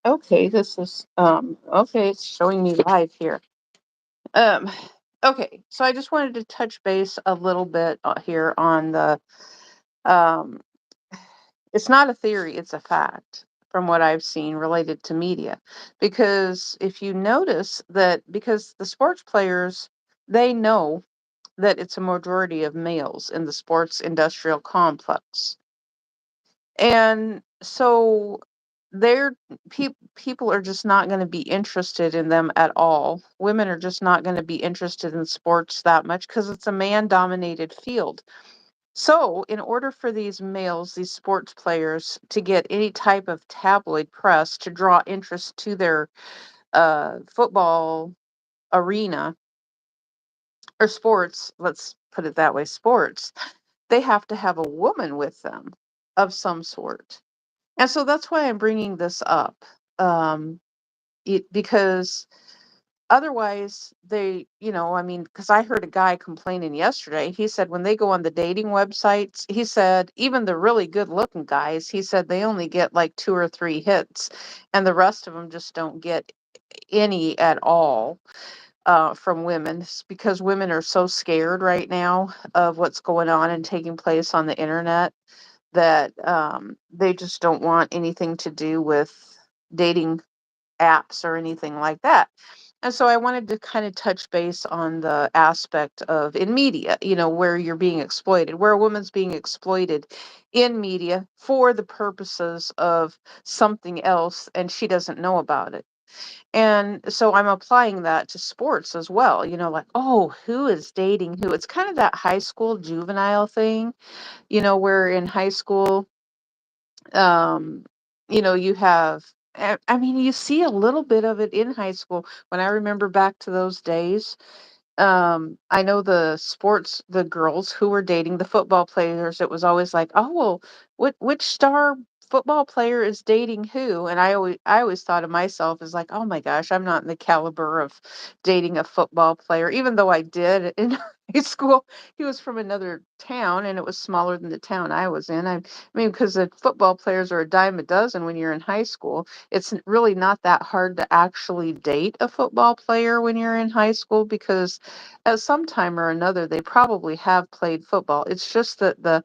Okay, this is okay, it's showing me live here. Um okay, so I just wanted to touch base a little bit here on the um it's not a theory, it's a fact from what I've seen related to media. Because if you notice that because the sports players they know that it's a majority of males in the sports industrial complex. And so they're people are just not going to be interested in them at all. Women are just not going to be interested in sports that much because it's a man dominated field. So, in order for these males, these sports players, to get any type of tabloid press to draw interest to their football arena or sports, let's put it that way, sports, they have to have a woman with them of some sort. And so that's why I'm bringing this up. Um, because otherwise, I mean, because I heard a guy complaining yesterday. He said when they go on the dating websites, he said even the really good looking guys, he said they only get like two or three hits, and the rest of them just don't get any at all from women because women are so scared right now of what's going on and taking place on the internet that they just don't want anything to do with dating apps or anything like that. And so I wanted to kind of touch base on the aspect of in media, where you're being exploited, where a woman's being exploited in media for the purposes of something else and she doesn't know about it. And so I'm applying that to sports as well, like, oh, who is dating who? It's kind of that high school juvenile thing, where in high school um you have I mean you see a little bit of it in high school when I remember back to those days. I know the girls who were dating the football players, it was always like, oh well, which star football player is dating who? And I always thought of myself as like, oh my gosh, I'm not in the caliber of dating a football player, even though I did in high school. He was from another town and it was smaller than the town I was in. I mean, because the football players are a dime a dozen when you're in high school. It's really not that hard to actually date a football player when you're in high school because at some time or another they probably have played football. It's just that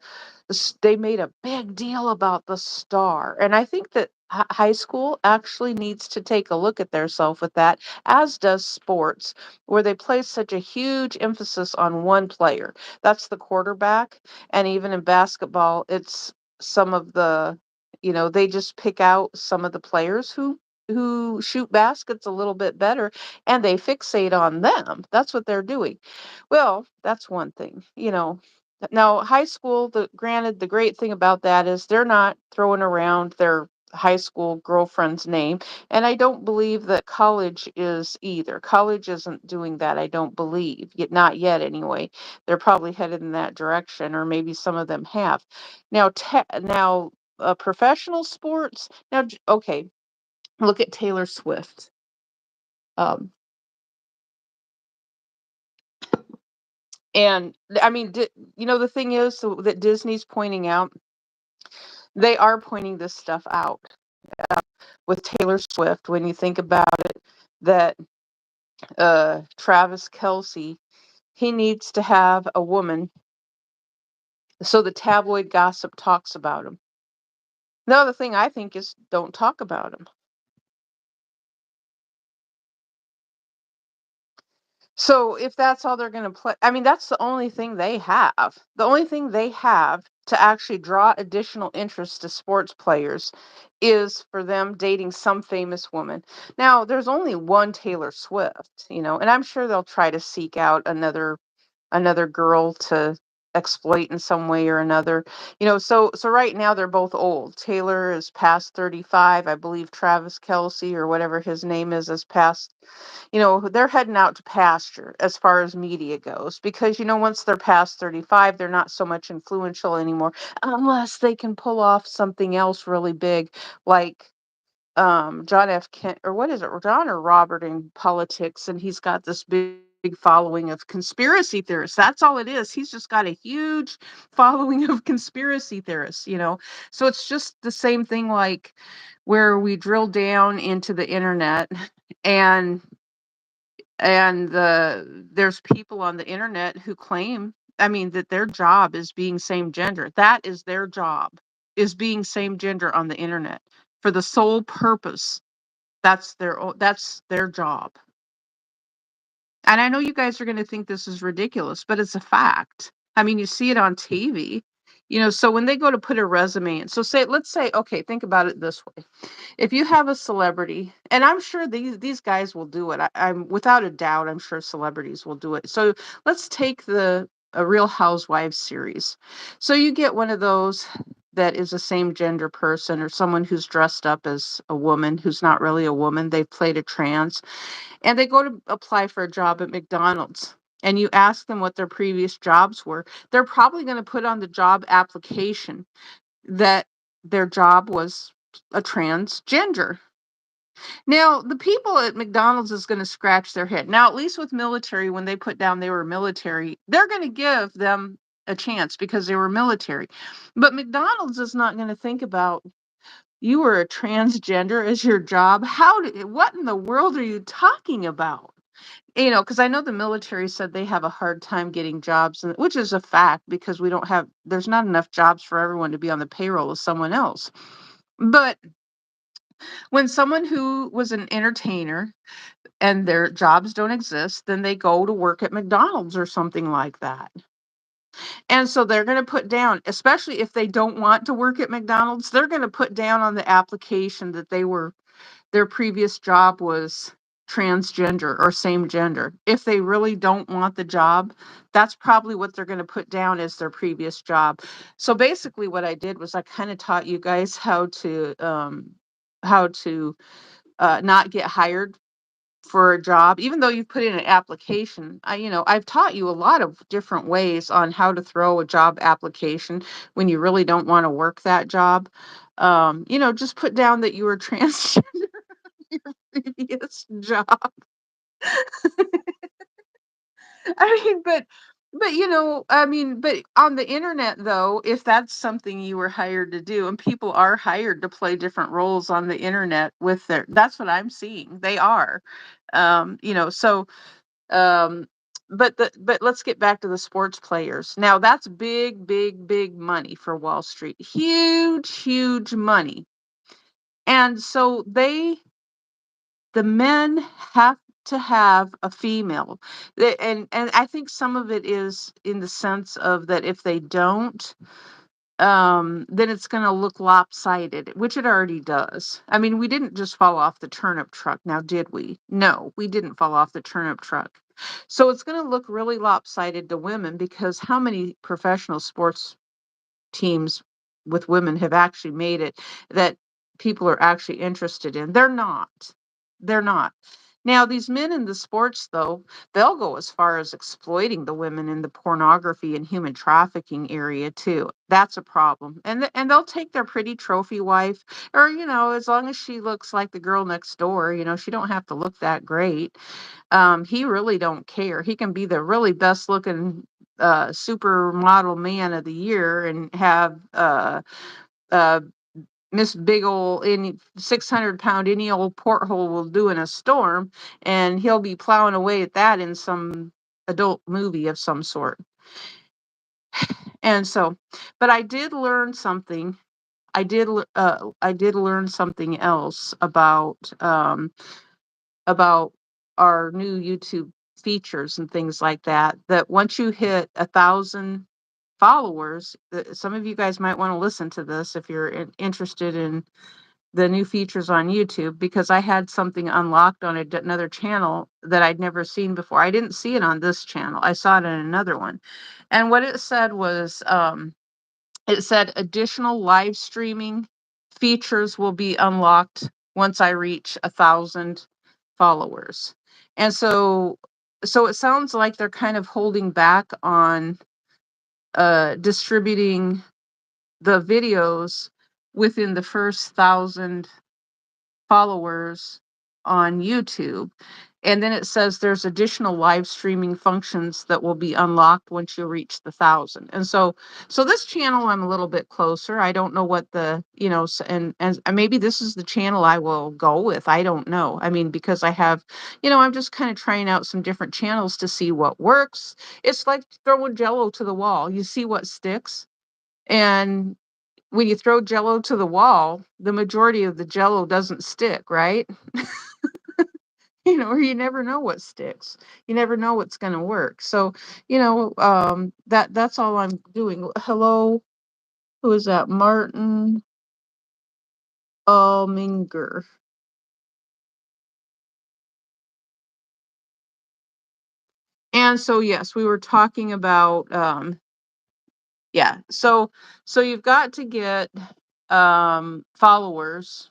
they made a big deal about the star, and I think that high school actually needs to take a look at theirself with that, as does sports, where they place such a huge emphasis on one player. That's the quarterback, and even in basketball, it's some of they just pick out some of the players who shoot baskets a little bit better and they fixate on them. That's what they're doing. Well, that's one thing, Now, high school, granted, the great thing about that is they're not throwing around their high school girlfriend's name. And I don't believe that college is either. College isn't doing that, I don't believe. Yet not yet anyway. They're probably headed in that direction, or maybe some of them have. Now, professional sports. Now, okay, look at Taylor Swift. Um, And I mean, the thing is that Disney's pointing out, they are pointing this stuff out with Taylor Swift. When you think about it, that Travis Kelsey, he needs to have a woman so the tabloid gossip talks about him. The other thing I think is don't talk about him. So if that's all they're going to play, I mean, that's the only thing they have. The only thing they have to actually draw additional interest to sports players is for them dating some famous woman. Now, there's only one Taylor Swift, and I'm sure they'll try to seek out another girl to exploit in some way or another. So right now they're both old. Taylor is past 35. I believe Travis Kelsey or whatever his name is past, they're heading out to pasture as far as media goes because once they're past 35, they're not so much influential anymore unless they can pull off something else really big like John F. Kent, or what is it, John or Robert in politics, and he's got this big following of conspiracy theorists. That's all it is. He's just got a huge following of conspiracy theorists, you know. So it's just the same thing like where we drill down into the internet and there's people on the internet who claim, I mean, that their job is being same gender. That is their job, is being same gender on the internet for the sole purpose. That's their job. And I know you guys are going to think this is ridiculous, but it's a fact. I mean, you see it on TV. You know, so when they go to put a resume in, so let's say, okay, think about it this way. If you have a celebrity, and I'm sure these guys will do it. I'm without a doubt, I'm sure celebrities will do it. So let's take the a Real Housewives series. So you get one of those that is a same gender person or someone who's dressed up as a woman who's not really a woman. They've played a trans and they go to apply for a job at McDonald's. And you ask them what their previous jobs were, they're probably going to put on the job application that their job was a transgender. Now, the people at McDonald's is going to scratch their head. Now, at least with military, when they put down they were military, they're going to give them a chance because they were military. But McDonald's is not going to think about you were a transgender as your job. What in the world are you talking about? You know, because I know the military said they have a hard time getting jobs, which is a fact because there's not enough jobs for everyone to be on the payroll of someone else. But when someone who was an entertainer and their jobs don't exist, then they go to work at McDonald's or something like that. And so they're going to put down, especially if they don't want to work at McDonald's, they're going to put down on the application that their previous job was transgender or same gender. If they really don't want the job, that's probably what they're going to put down as their previous job. So basically what I did was I kind of taught you guys how to not get hired for a job, even though you put in an application. I've taught you a lot of different ways on how to throw a job application when you really don't want to work that job. Just put down that you were transgender in your previous job. I mean, but on the internet though, if that's something you were hired to do, and people are hired to play different roles on the internet that's what I'm seeing. They are. So um but let's get back to the sports players. Now that's big, big, big money for Wall Street. Huge, huge money. And so the men have to have a female. And I think some of it is in the sense of that if they don't, then it's going to look lopsided, which it already does. I mean, we didn't just fall off the turnip truck, now did we? No, we didn't fall off the turnip truck. So it's going to look really lopsided to women because how many professional sports teams with women have actually made it that people are actually interested in? They're not. They're not. Now, these men in the sports, though, they'll go as far as exploiting the women in the pornography and human trafficking area too. That's a problem. And they'll take their pretty trophy wife, or as long as she looks like the girl next door, she don't have to look that great. He really don't care. He can be the really best looking supermodel man of the year and have uh Miss Big ol' any 600-pound any old porthole will do in a storm, and he'll be plowing away at that in some adult movie of some sort. And so, but I did learn something. I did learn something else about our new YouTube features and things like that. That once you hit 1,000 followers, some of you guys might want to listen to this if you're interested in the new features on YouTube, because I had something unlocked on another channel that I'd never seen before. I didn't see it on this channel. I saw it in another one. And what it said was, it said additional live streaming features will be unlocked once I reach 1,000 followers. And so it sounds like they're kind of holding back on distributing the videos within the first 1,000 followers on YouTube. And then it says there's additional live streaming functions that will be unlocked once you reach the 1,000. And so this channel, I'm a little bit closer. I don't know what the, and maybe this is the channel I will go with. I don't know. I mean, because I have, I'm just kind of trying out some different channels to see what works. It's like throwing Jello to the wall. You see what sticks. And when you throw Jello to the wall, the majority of the Jello doesn't stick, right? Or you never know what sticks. You never know what's going to work. So, that's all I'm doing. Hello, who is that? Martin Alminger. And so, yes, we were talking about, yeah. So you've got to get followers.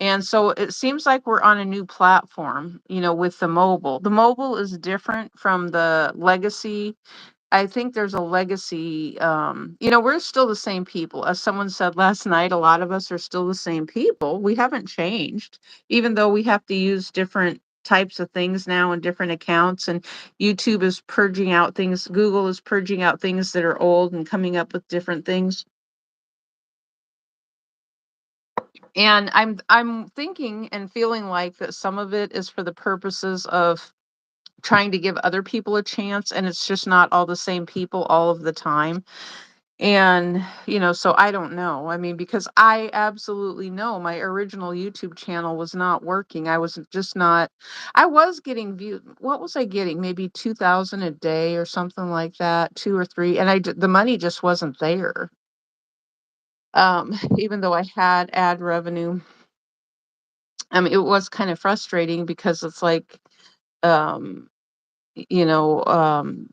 And so it seems like we're on a new platform, with the mobile. The mobile is different from the legacy. I think there's a legacy. We're still the same people. As someone said last night, a lot of us are still the same people. We haven't changed, even though we have to use different types of things now and different accounts. And YouTube is purging out things. Google is purging out things that are old and coming up with different things. And I'm thinking and feeling like that some of it is for the purposes of trying to give other people a chance, and it's just not all the same people all of the time. And, so I don't know. I mean, because I absolutely know my original YouTube channel was not working. I was just not, I was getting views. What was I getting? Maybe 2,000 a day or something like that, two or three. And the money just wasn't there. Even though I had ad revenue. I mean, it was kind of frustrating because it's like, um, you know, um,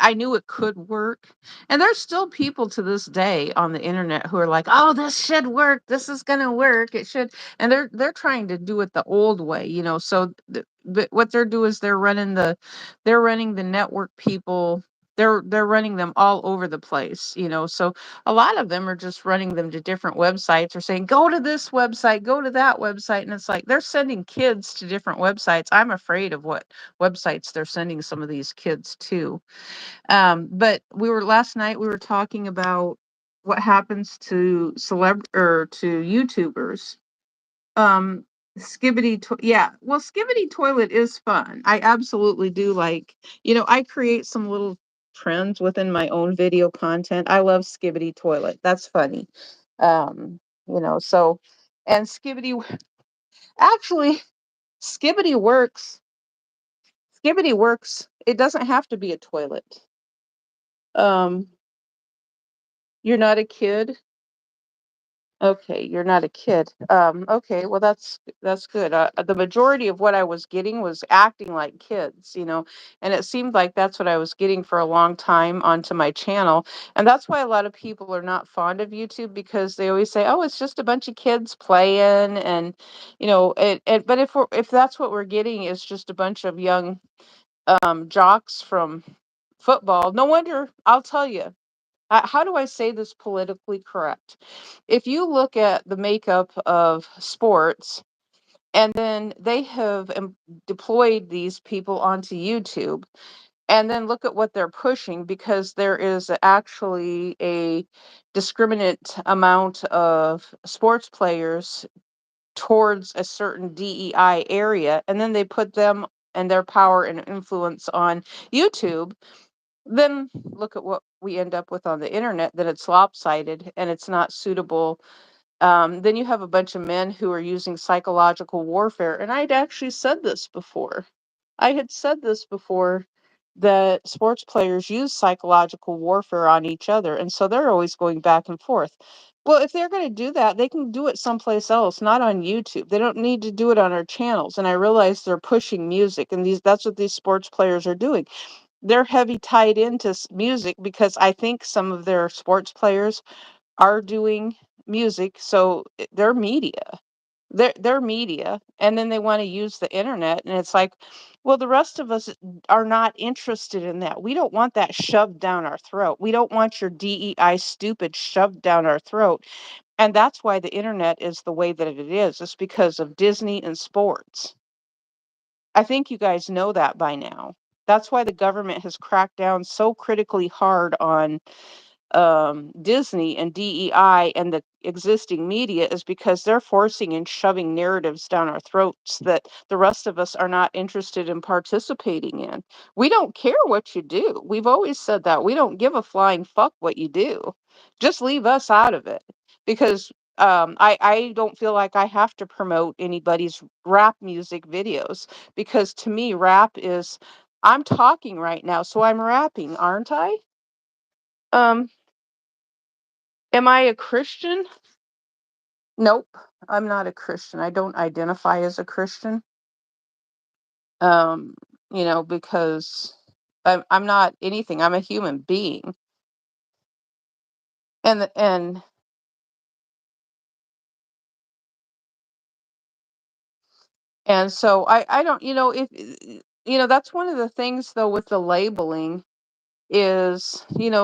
I knew it could work. And there's still people to this day on the internet who are like, "Oh, this should work. This is going to work. It should." And they're trying to do it the old way, So but what they're doing is they're running the network people. They're running them all over the place, So a lot of them are just running them to different websites or saying, "Go to this website, go to that website." And it's like they're sending kids to different websites. I'm afraid of what websites they're sending some of these kids to. But last night we were talking about what happens to to YouTubers. Um, yeah. Well, Skibbity Toilet is fun. I absolutely do like. I create some little trends within my own video content. I love Skibbity Toilet. That's funny. So, and actually, Skibbity works. Skibbity works. It doesn't have to be a toilet. Um, you're not a kid. Okay, you're not a kid. Okay, well that's good. The majority of what I was getting was acting like kids, and it seemed like that's what I was getting for a long time onto my channel, and that's why a lot of people are not fond of YouTube because they always say, "Oh, it's just a bunch of kids playing," and But if that's what we're getting is just a bunch of young jocks from football, no wonder. I'll tell you. How do I say this politically correct? If you look at the makeup of sports, and then they have deployed these people onto YouTube, and then look at what they're pushing, because there is actually a discriminate amount of sports players towards a certain DEI area, and then they put them and their power and influence on YouTube, then look at what we end up with on the internet, that it's lopsided and it's not suitable. Then you have a bunch of men who are using psychological warfare. And I'd actually said this before. I had said this before, that sports players use psychological warfare on each other. And so they're always going back and forth. Well, if they're going to do that, they can do it someplace else, not on YouTube. They don't need to do it on our channels. And I realize they're pushing music, and that's what these sports players are doing. They're heavy tied into music, because I think some of their sports players are doing music, so they're media. They're media, and then they want to use the internet, and it's like, well, the rest of us are not interested in that. We don't want that shoved down our throat. We don't want your DEI stupid shoved down our throat. And that's why the internet is the way that it is. It's because of Disney and sports. I think you guys know that by now. That's why the government has cracked down so critically hard on Disney and DEI and the existing media, is because they're forcing and shoving narratives down our throats that the rest of us are not interested in participating in. We don't care what you do. We've always said that. We don't give a flying fuck what you do. Just leave us out of it. Because I don't feel like I have to promote anybody's rap music videos, because to me, rap is, I'm talking right now, so I'm rapping, aren't I? Um, Am I a Christian? Nope, I'm not a Christian. I don't identify as a Christian. Um, because I'm not anything. I'm a human being. And and so I don't, if that's one of the things though with the labeling is, in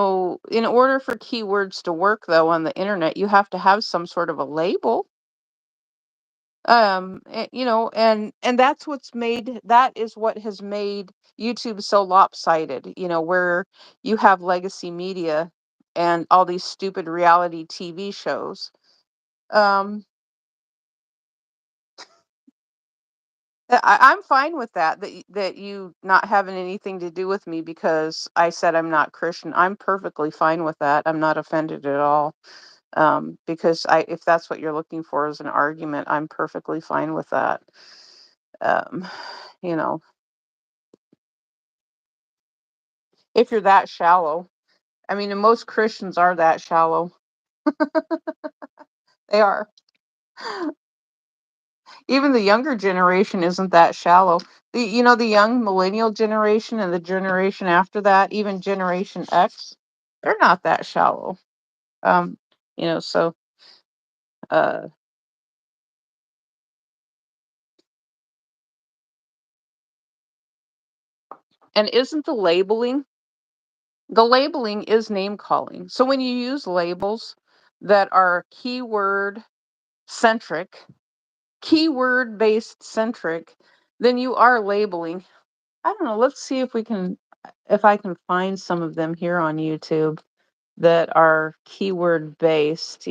order for keywords to work though on the internet, you have to have some sort of a label. And that is what has made YouTube so lopsided, where you have legacy media and all these stupid reality TV shows. um I'm fine with that you not having anything to do with me because I said I'm not Christian. I'm perfectly fine with that. I'm not offended at all. Because if that's what you're looking for as an argument, I'm perfectly fine with that. um you know if you're that shallow. I mean, and most Christians are that shallow. They are. Even the younger generation isn't that shallow. The young millennial generation and the generation after that, even Generation X, they're not that shallow. Um, so uh and isn't the labeling is name calling. So when you use labels that are keyword based centric, then you are labeling. I don't know. Let's see if I can find some of them here on YouTube that are keyword based.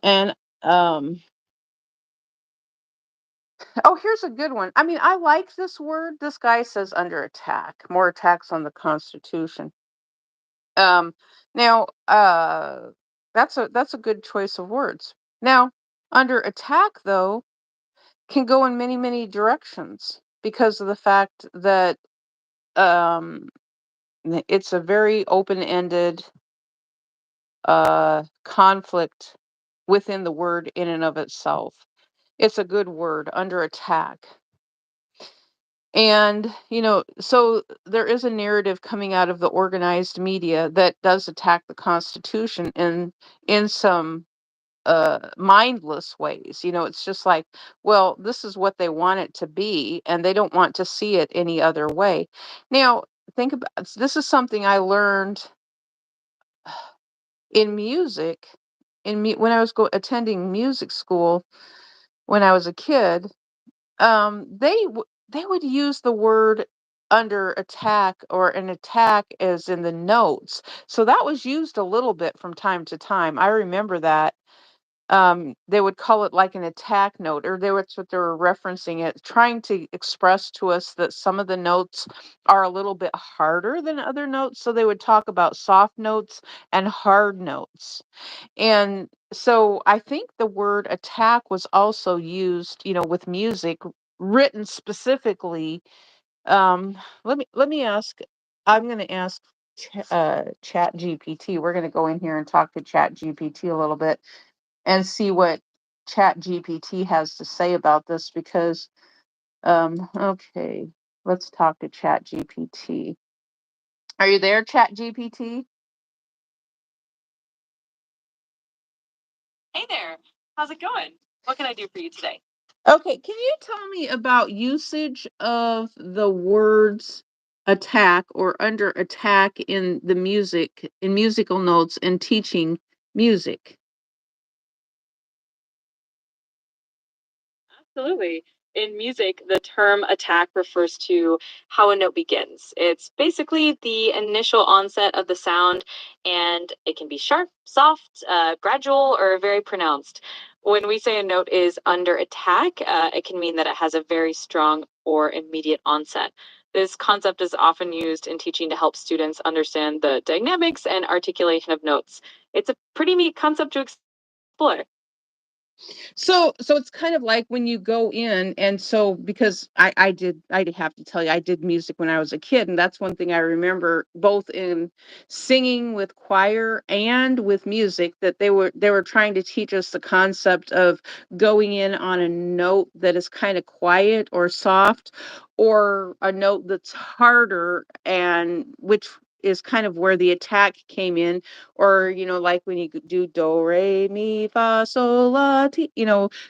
And um oh, here's a good one. I mean, I like this word. This guy says under attack, more attacks on the Constitution. Um Now, that's a good choice of words. Now, under attack though can go in many, many directions because of the fact that um it's a very open-ended conflict within the word in and of itself. It's a good word, under attack. And, so there is a narrative coming out of the organized media that does attack the Constitution in some mindless ways. It's just like, well, this is what they want it to be, and they don't want to see it any other way. Now, think about this is something I learned in music, when I was attending music school when I was a kid. They would use the word under attack, or an attack as in the notes. So that was used a little bit from time to time. I remember that. They would call it like an attack note, or that's what they were referencing it, trying to express to us that some of the notes are a little bit harder than other notes. So they would talk about soft notes and hard notes. And so I think the word attack was also used, with music written specifically. Let me ask. I'm going to ask Chat GPT. We're going to go in here and talk to Chat GPT a little bit and see what Chat GPT has to say about this, because okay, let's talk to Chat GPT. Are you there, Chat GPT? Hey there. How's it going? What can I do for you today? Okay, can you tell me about usage of the words attack or under attack in musical notes and teaching music? Absolutely. In music, the term attack refers to how a note begins. It's basically the initial onset of the sound, and it can be sharp, soft, gradual, or very pronounced. When we say a note is under attack, it can mean that it has a very strong or immediate onset. This concept is often used in teaching to help students understand the dynamics and articulation of notes. It's a pretty neat concept to explore. So it's kind of like when you go in, and so because I did have to tell you, I did music when I was a kid, and that's one thing I remember both in singing with choir and with music, that they were trying to teach us the concept of going in on a note that is kind of quiet or soft, or a note that's harder, and which is kind of where the attack came in. Or like when you do do re mi fa sol la ti,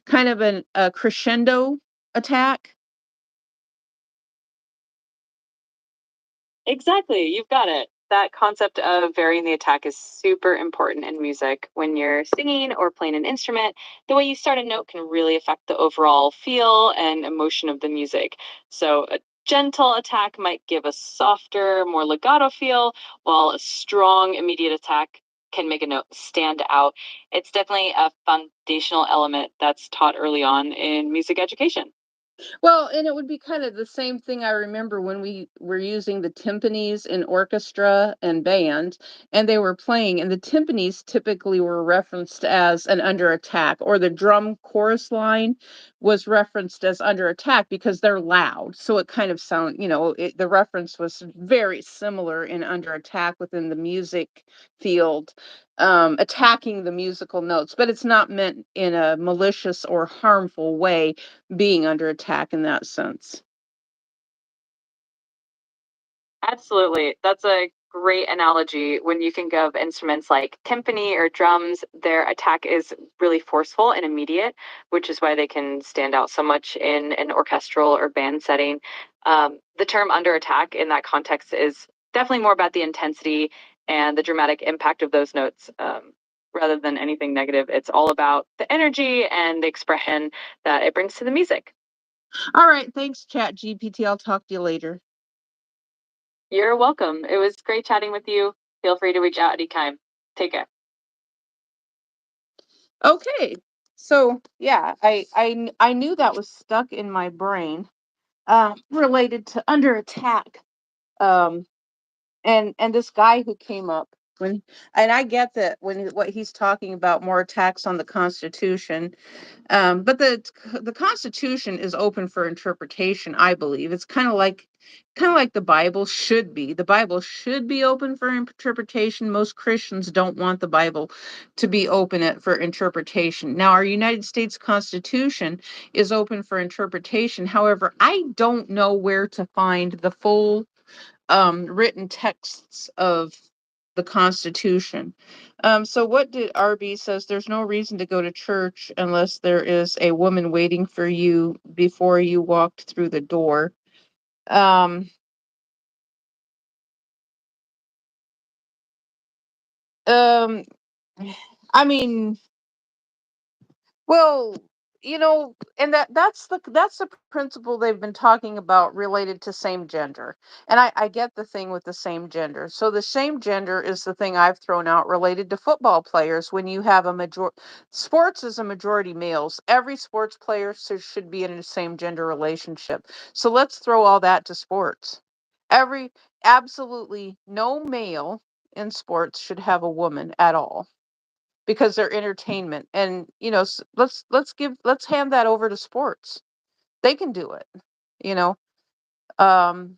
kind of a crescendo attack. Exactly, you've got it. That concept of varying the attack is super important in music. When you're singing or playing an instrument, the way you start a note can really affect the overall feel and emotion of the music. So, a gentle attack might give a softer, more legato feel, while a strong, immediate attack can make a note stand out. It's definitely a foundational element that's taught early on in music education. Well, and it would be kind of the same thing. I remember when we were using the timpanis in orchestra and band, and they were playing, and the timpanis typically were referenced as an under attack, or the drum chorus line was referenced as under attack because they're loud. So it kind of the reference was very similar in under attack within the music field, attacking the musical notes, but it's not meant in a malicious or harmful way, being under attack in that sense. Absolutely. That's a great analogy. When you think of instruments like timpani or drums, their attack is really forceful and immediate, which is why they can stand out so much in an orchestral or band setting. The term under attack in that context is definitely more about the intensity and the dramatic impact of those notes. Rather than anything negative, it's all about the energy and the expression that it brings to the music. All right, thanks, Chat GPT. I'll talk to you later. You're welcome. It was great chatting with you. Feel free to reach out anytime. Take care. Okay, so yeah, I knew that was stuck in my brain, related to under attack. Um, and this guy who came up when, and I get that when what he's talking about more attacks on the Constitution. But the Constitution is open for interpretation, I believe. It's kind of like the Bible should be. The Bible should be open for interpretation. Most Christians don't want the Bible to be for interpretation. Now, our United States Constitution is open for interpretation. However, I don't know where to find the full written texts of the Constitution. So what did RB says? There's no reason to go to church unless there is a woman waiting for you before you walked through the door. Um, um, I mean, well, and that's the principle they've been talking about related to same gender. And I get the thing with the same gender. So the same gender is the thing I've thrown out related to football players. When you have sports is a majority males, every sports player should be in a same gender relationship. So let's throw all that to sports. Every Absolutely no male in sports should have a woman at all, because they're entertainment. And let's hand that over to sports. They can do it. you know um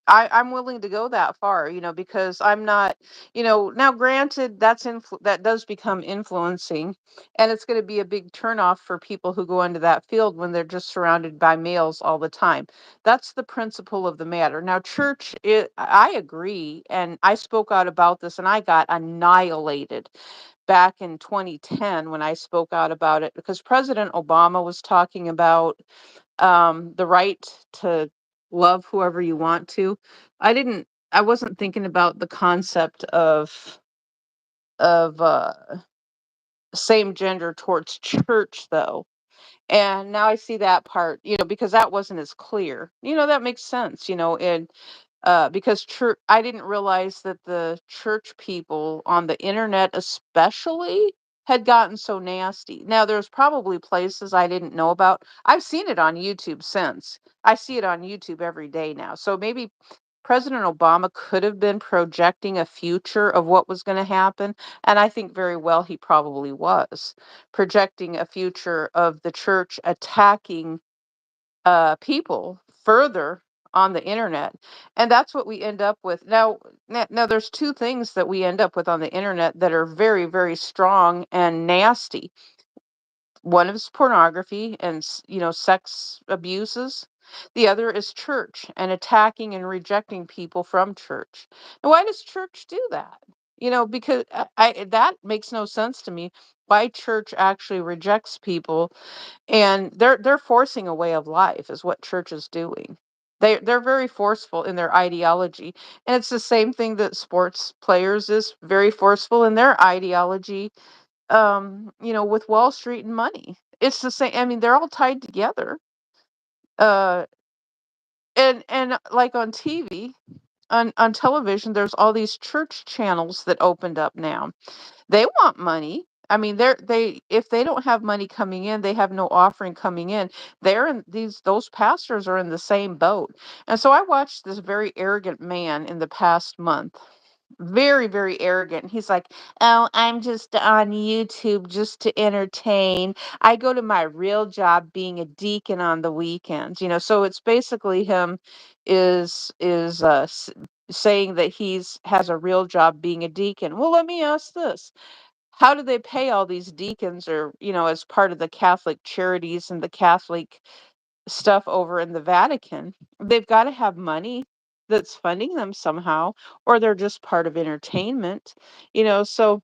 I'm willing to go that far, because I'm not, now granted, that does become influencing, and it's going to be a big turnoff for people who go into that field when they're just surrounded by males all the time. That's the principle of the matter. Now, I agree, and I spoke out about this, and I got annihilated back in 2010 when I spoke out about it, because President Obama was talking about the right to love whoever you want to. I wasn't thinking about the concept of same gender towards church, though. And now I see that part, because that wasn't as clear. That makes sense, and because church, I didn't realize that the church people on the internet, especially, had gotten so nasty. Now, there's probably places I didn't know about. I've seen it on YouTube since. I see it on YouTube every day now. So maybe President Obama could have been projecting a future of what was going to happen. And I think very well he probably was projecting a future of the church attacking people further on the internet. And that's what we end up with now. There's two things that we end up with on the internet that are very, very strong and nasty. One is pornography and sex abuses. The other is church and attacking and rejecting people from church. Now, why does church do that? Because that makes no sense to me. Why church actually rejects people, and they're forcing a way of life is what church is doing. They're very forceful in their ideology, and it's the same thing that sports players is very forceful in their ideology. With Wall Street and money, it's the same. I mean, they're all tied together. uh and like on TV, on television, there's all these church channels that opened up now. They want money. I mean, they if they don't have money coming in, they have no offering coming in. They're in those pastors are in the same boat. And so I watched this very arrogant man in the past month. Very, very arrogant. He's like, "Oh, I'm just on YouTube just to entertain. I go to my real job being a deacon on the weekends." So it's basically him is saying that he's has a real job being a deacon. Well, let me ask this: how do they pay all these deacons, or as part of the Catholic charities and the Catholic stuff over in the Vatican? They've got to have money that's funding them somehow, or they're just part of entertainment. So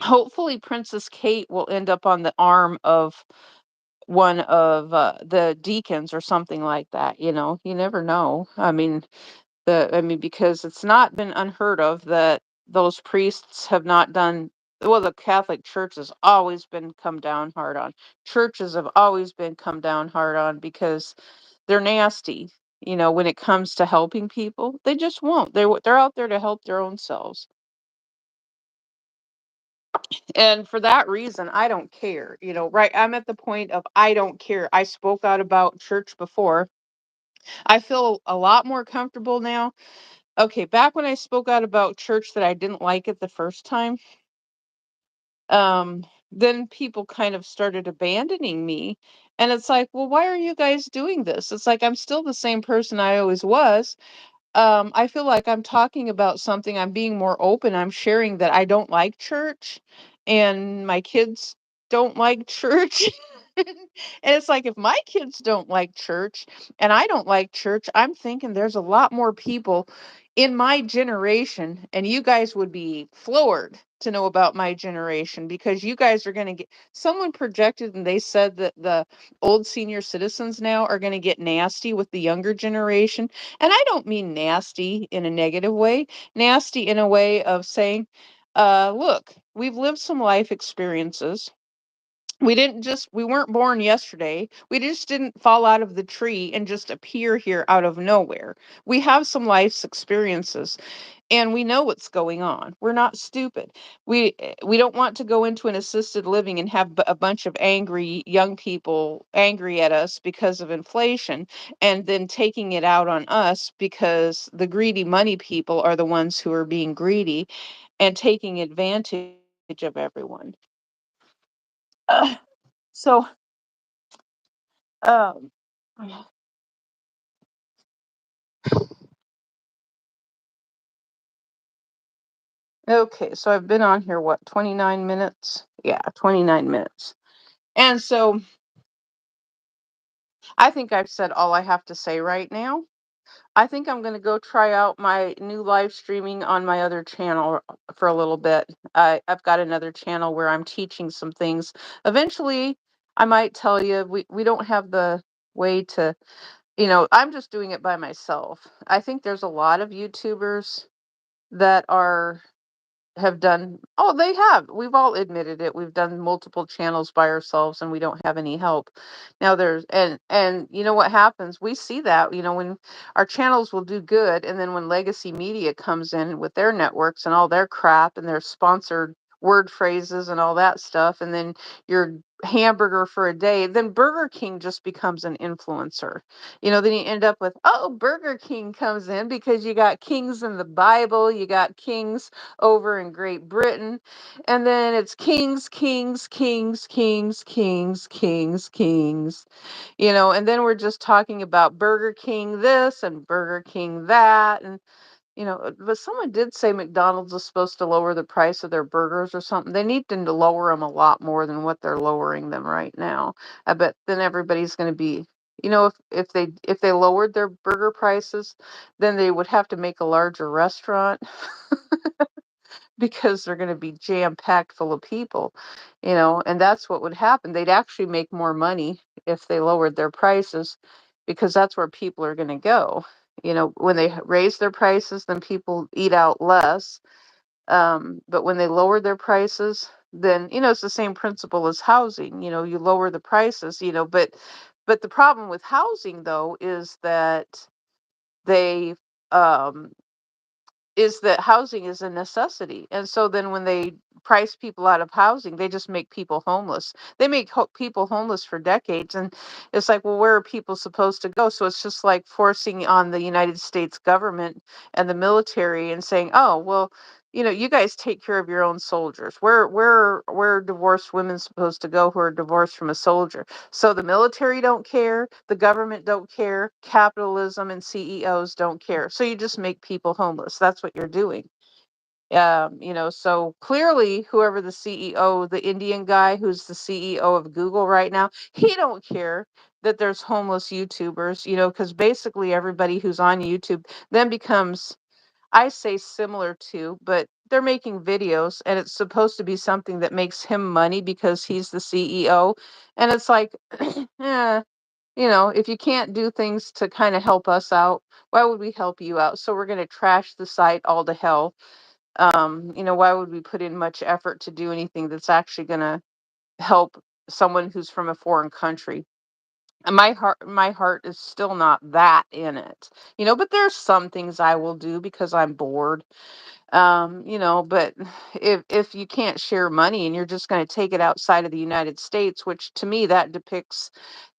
hopefully Princess Kate will end up on the arm of one of the deacons or something like that. You never know. I mean, because it's not been unheard of that those priests have not done well. The Catholic Church has always been come down hard on. Churches have always been come down hard on because they're nasty. When it comes to helping people, they just won't. They're out there to help their own selves. And for that reason, I don't care. Right? I'm at the point of I don't care. I spoke out about church before. I feel a lot more comfortable now. Okay, back when I spoke out about church that I didn't like it the first time, um, then people kind of started abandoning me. And it's like, well, why are you guys doing this? It's like I'm still the same person I always was. I feel like I'm talking about something, I'm being more open. I'm sharing that I don't like church and my kids don't like church. And it's like if my kids don't like church and I don't like church, I'm thinking there's a lot more people in my generation, and you guys would be floored to know about my generation because you guys are going to get someone projected and they said that the old senior citizens now are going to get nasty with the younger generation. And I don't mean nasty in a negative way, nasty in a way of saying, look, we've lived some life experiences. We weren't born yesterday. We just didn't fall out of the tree and just appear here out of nowhere. We have some life's experiences and we know what's going on. We're not stupid. We don't want to go into an assisted living and have a bunch of angry young people angry at us because of inflation and then taking it out on us because the greedy money people are the ones who are being greedy and taking advantage of everyone. Uh, so um okay, so I've been on here what, 29 minutes? Yeah, 29 minutes. And so I think I've said all I have to say right now. I think I'm going to go try out my new live streaming on my other channel for a little bit. I've got another channel where I'm teaching some things. Eventually, I might tell you we don't have the way to, I'm just doing it by myself. I think there's a lot of YouTubers that are have done. Oh, they have. We've all admitted it. We've done multiple channels by ourselves and we don't have any help. Now there's and you know what happens? We see that, when our channels will do good, and then when legacy media comes in with their networks and all their crap and their sponsored word phrases and all that stuff, and then your hamburger for a day, then Burger King just becomes an influencer. Then you end up with, oh, Burger King comes in because you got kings in the Bible, you got kings over in Great Britain, and then it's kings, kings, kings, kings, kings, kings, kings, and then we're just talking about Burger King this and Burger King that, and but someone did say McDonald's is supposed to lower the price of their burgers or something. They need to lower them a lot more than what they're lowering them right now. I bet then everybody's going to be, if they lowered their burger prices, then they would have to make a larger restaurant because they're going to be jam packed full of people, and that's what would happen. They'd actually make more money if they lowered their prices because that's where people are going to go. When they raise their prices, then people eat out less. But when they lower their prices, then, it's the same principle as housing. You lower the prices, but the problem with housing though they, um, is that housing is a necessity. And so then when they price people out of housing, they just make people homeless. They make people homeless for decades. And it's like, well, where are people supposed to go? So it's just like forcing on the United States government and the military and saying, oh, well, you guys take care of your own soldiers. Where are divorced women supposed to go who are divorced from a soldier? So the military don't care, the government don't care, capitalism and CEOs don't care. So you just make people homeless. That's what you're doing. So clearly whoever the CEO, the Indian guy who's the CEO of Google right now, he don't care that there's homeless YouTubers, because basically everybody who's on YouTube then becomes, I say similar to, but they're making videos and it's supposed to be something that makes him money because he's the CEO. And it's like, yeah, if you can't do things to kind of help us out, why would we help you out? So we're going to trash the site all to hell. Why would we put in much effort to do anything that's actually going to help someone who's from a foreign country? And my heart is still not that in it. But there's some things I will do because I'm bored. But if you can't share money and you're just going to take it outside of the United States, which to me that depicts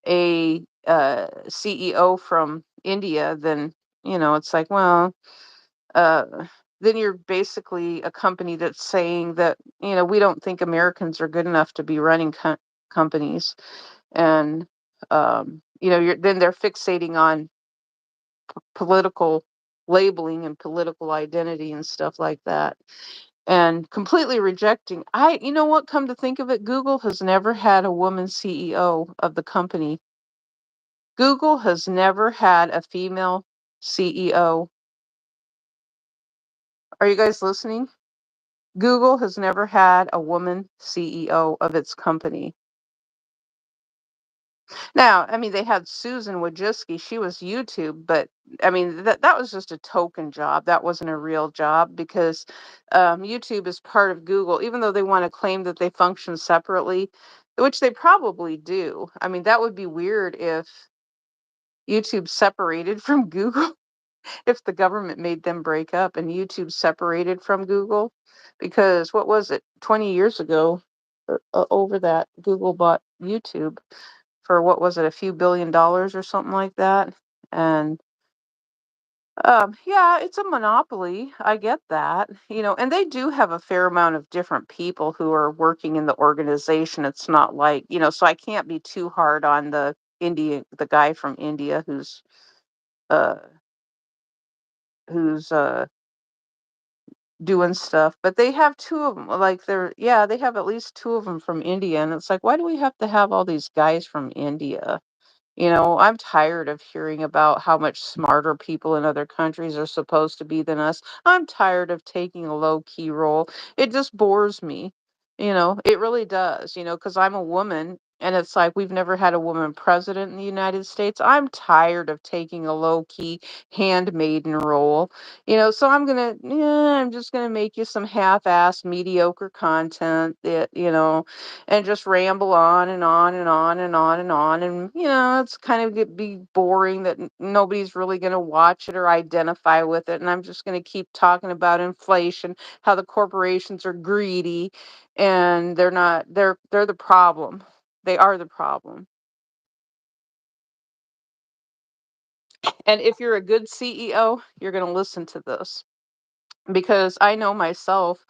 a CEO from India, then it's like, well, then you're basically a company that's saying that we don't think Americans are good enough to be running companies, and then they're fixating on political labeling and political identity and stuff like that, and completely rejecting. You know what? Come to think of it, Google has never had a woman CEO of the company. Google has never had a female CEO. Are you guys listening? Google has never had a woman CEO of its company. Now, I mean, they had Susan Wojcicki. She was YouTube, but I mean, that was just a token job. That wasn't a real job because YouTube is part of Google, even though they want to claim that they function separately, which they probably do. I mean, that would be weird if YouTube separated from Google. If the government made them break up and YouTube separated from Google, because what was it, 20 years ago, over that, Google bought YouTube for what was it, a few $billion or something like that. And yeah, it's a monopoly. I get that, and they do have a fair amount of different people who are working in the organization. It's not like, so I can't be too hard on the guy from India uh, who's doing stuff, but they have two of them. Like yeah, they have at least two of them from India, and it's like, why do we have to have all these guys from India? I'm tired of hearing about how much smarter people in other countries are supposed to be than us. I'm tired of taking a low key role. It just bores me. It really does, because I'm a woman And it's like we've never had a woman president in the United States. I'm tired of taking a low key handmaiden role, So I'm just gonna make you some half-assed mediocre content that and just ramble on and on and on and on and on, and it's kind of be boring that nobody's really gonna watch it or identify with it, and I'm just gonna keep talking about inflation, how the corporations are greedy, and they're the problem. They are the problem. And if you're a good CEO, you're going to listen to this because I know myself.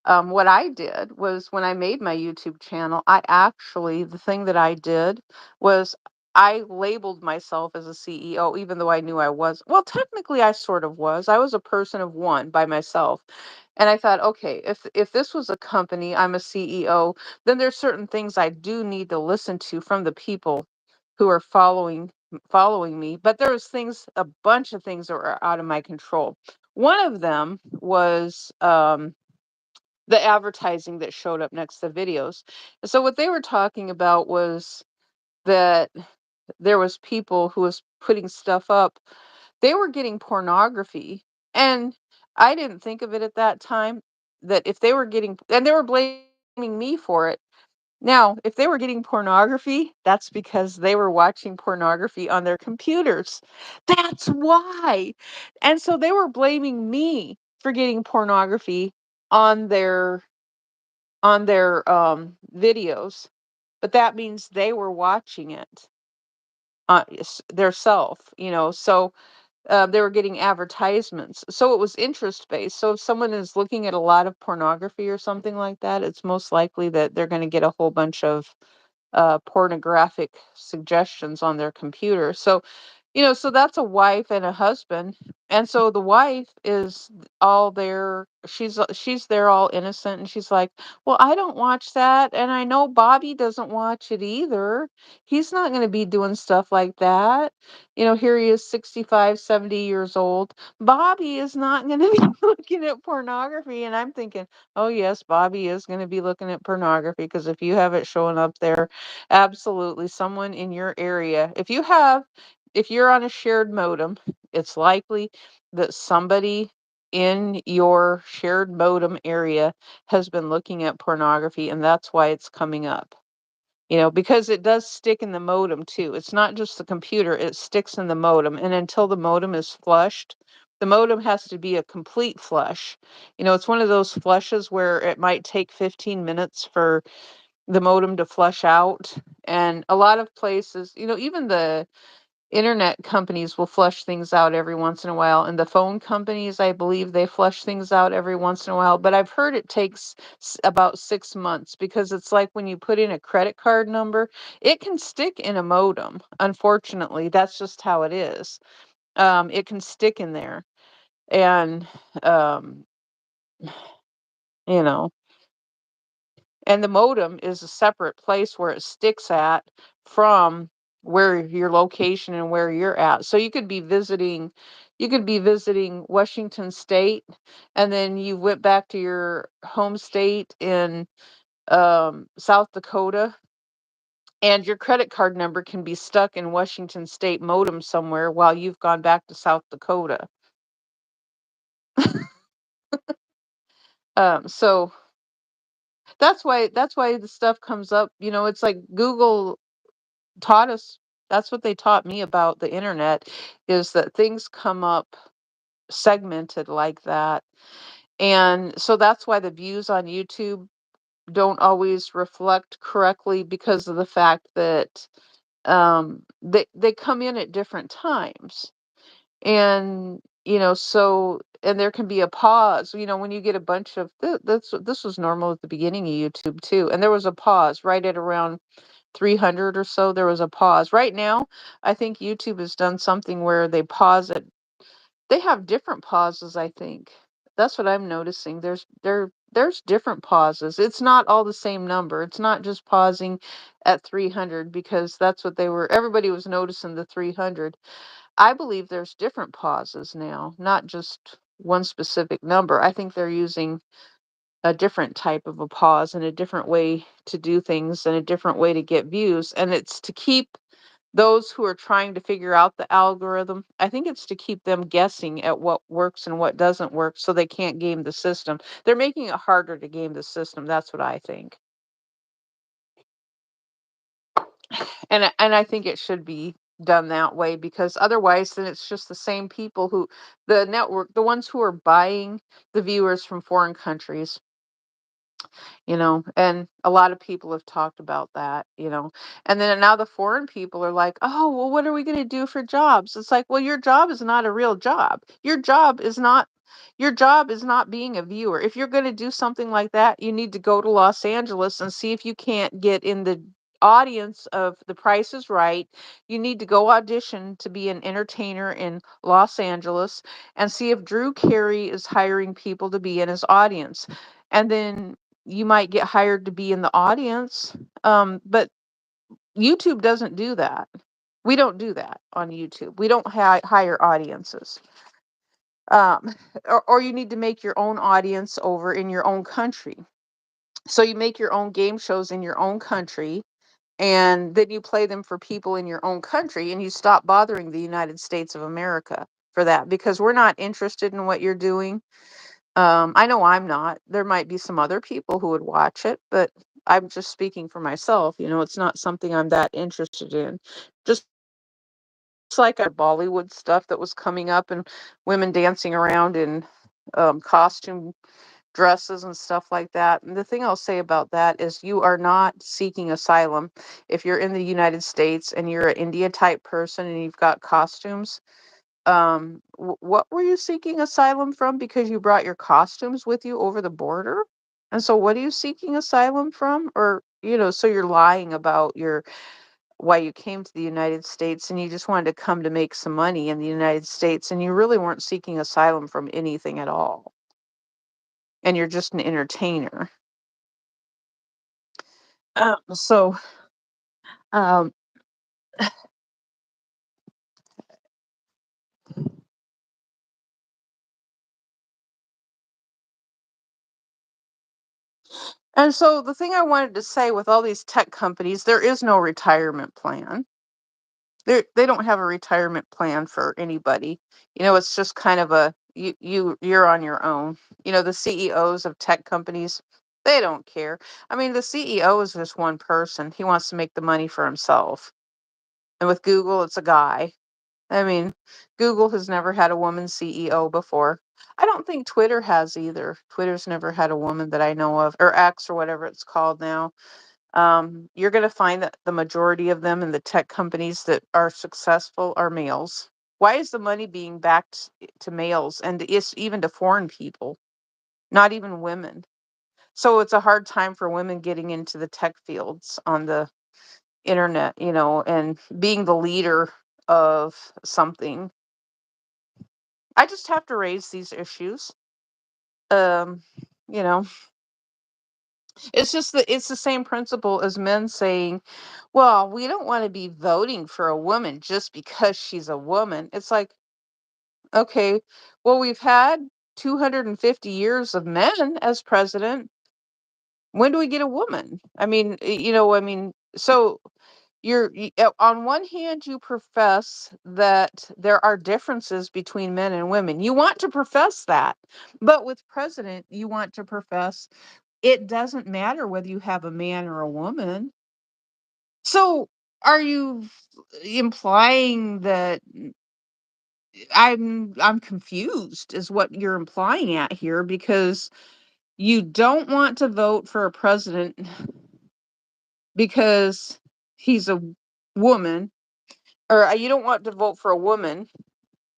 What I did was when I made my YouTube channel, the thing that I did was I labeled myself as a CEO, even though I knew I was. Well, technically, I sort of was. I was a person of one by myself. And I thought, okay, if this was a company, I'm a CEO, then there's certain things I do need to listen to from the people who are following me. But there's a bunch of things that were out of my control. One of them was the advertising that showed up next to videos. So what they were talking about was that there was people who was putting stuff up. They were getting pornography, and I didn't think of it at that time that if they were getting, and they were blaming me for it. Now, if they were getting pornography, that's because they were watching pornography on their computers. That's why. And so they were blaming me for getting pornography on their videos, but that means they were watching it their self. So they were getting advertisements. So it was interest based. So if someone is looking at a lot of pornography or something like that, it's most likely that they're going to get a whole bunch of pornographic suggestions on their computer. So that's a wife and a husband. And so the wife is all there. She's there all innocent, and she's like, "Well, I don't watch that, and I know Bobby doesn't watch it either. He's not going to be doing stuff like that. Here he is 65, 70 years old. Bobby is not going to be looking at pornography." And I'm thinking, "Oh, yes, Bobby is going to be looking at pornography because if you have it showing up there, absolutely someone in your area, if you're on a shared modem, it's likely that somebody in your shared modem area has been looking at pornography, and that's why it's coming up. Because it does stick in the modem too. It's not just the computer, it sticks in the modem. And until the modem is flushed, the modem has to be a complete flush. It's one of those flushes where it might take 15 minutes for the modem to flush out. And a lot of places, even the internet companies will flush things out every once in a while, and the phone companies, I believe, they flush things out every once in a while, but I've heard it takes about 6 months because it's like when you put in a credit card number, it can stick in a modem. Unfortunately, that's just how it is. It can stick in there, and um, you know and the modem is a separate place where it sticks at from where your location and where you're at. So you could be visiting Washington State, and then you went back to your home state in South Dakota, and your credit card number can be stuck in Washington State modem somewhere while you've gone back to South Dakota. So that's why the stuff comes up. It's like Google taught us. That's what they taught me about the internet, is that things come up segmented like that. And so that's why the views on YouTube don't always reflect correctly, because of the fact that they come in at different times. And and there can be a pause, when you get a bunch of this was normal at the beginning of YouTube too, and there was a pause right at around 300 or so. There was a pause. Right now, I think YouTube has done something where they pause it. They have different pauses, I think. That's what I'm noticing. There's different pauses. It's not all the same number. It's not just pausing at 300, because that's what everybody was noticing, the 300. I believe there's different pauses now, not just one specific number. I think they're using a different type of a pause and a different way to do things and a different way to get views. And it's to keep those who are trying to figure out the algorithm, I think it's to keep them guessing at what works and what doesn't work so they can't game the system. They're making it harder to game the system. That's what I think. And I think it should be done that way because otherwise then it's just the same people who the network, the ones who are buying the viewers from foreign countries, and a lot of people have talked about that. And then now the foreign people are like, oh, well, what are we going to do for jobs? It's like, well, your job is not a real job. Your job is not being a viewer. If you're going to do something like that, you need to go to Los Angeles and see if you can't get in the audience of The Price is Right. You need to go audition to be an entertainer in Los Angeles and see if Drew Carey is hiring people to be in his audience. And then you might get hired to be in the audience. But YouTube doesn't do that. We don't do that on YouTube. We don't hire audiences. Um, or you need to make your own audience over in your own country. So you make your own game shows in your own country, and then you play them for people in your own country, and you stop bothering the United States of America for that because we're not interested in what you're doing. I know I'm not. There might be some other people who would watch it, but I'm just speaking for myself. It's not something I'm that interested in. Just like our Bollywood stuff that was coming up and women dancing around in costume dresses and stuff like that. And the thing I'll say about that is you are not seeking asylum. If you're in the United States and you're an India type person and you've got costumes, what were you seeking asylum from? Because you brought your costumes with you over the border? And so what are you seeking asylum from? Or, so you're lying about your why you came to the United States and you just wanted to come to make some money in the United States and you really weren't seeking asylum from anything at all. And you're just an entertainer. So um and so the thing I wanted to say with all these tech companies, there is no retirement plan. They don't have a retirement plan for anybody. It's just kind of a you're on your own. The CEOs of tech companies, they don't care. I mean, the CEO is just one person. He wants to make the money for himself. And with Google, it's a guy. I mean, Google has never had a woman CEO before. I don't think Twitter has either. Twitter's never had a woman that I know of, or X or whatever it's called now. You're going to find that the majority of them in the tech companies that are successful are males. Why is the money being backed to males and it's even to foreign people, not even women? So it's a hard time for women getting into the tech fields on the internet, and being the leader of something. I just have to raise these issues. Um, you know, it's the same principle as men saying, "Well, we don't want to be voting for a woman just because she's a woman." It's like, okay, well, we've had 250 years of men as president. When do we get a woman? I mean, so on one hand, you profess that there are differences between men and women. You want to profess that, but with president, you want to profess it doesn't matter whether you have a man or a woman. So are you implying that I'm confused is what you're implying at here because you don't want to vote for a president because he's a woman, or you don't want to vote for a woman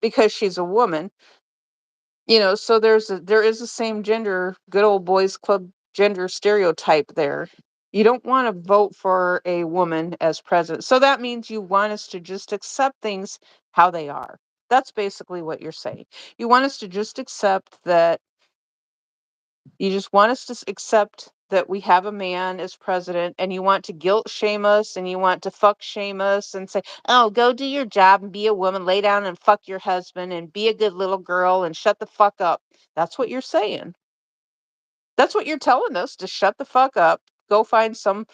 because she's a woman. So there is a same gender good old boys club gender stereotype there. You don't want to vote for a woman as president, so that means you want us to just accept things how they are. That's basically what you're saying. You want us to just accept that. You just want us to accept that we have a man as president, and you want to guilt shame us, and you want to fuck shame us and say, oh, go do your job and be a woman, lay down and fuck your husband and be a good little girl and shut the fuck up. That's what you're saying. That's what you're telling us, to shut the fuck up, go find some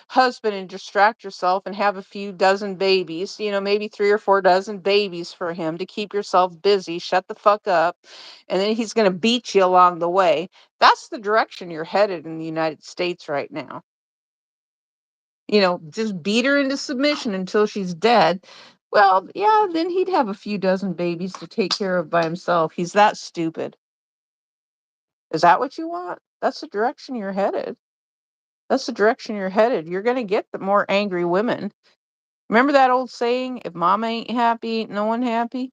husband and distract yourself and have a few dozen babies, maybe 3 or 4 dozen babies for him to keep yourself busy, shut the fuck up, and then he's going to beat you along the way. That's the direction you're headed in the United States right now. Just beat her into submission until she's dead. Well, yeah, then he'd have a few dozen babies to take care of by himself. He's that stupid. Is that what you want? That's the direction you're headed. That's the direction you're headed. You're going to get the more angry women. Remember that old saying, if mama ain't happy, ain't no one happy?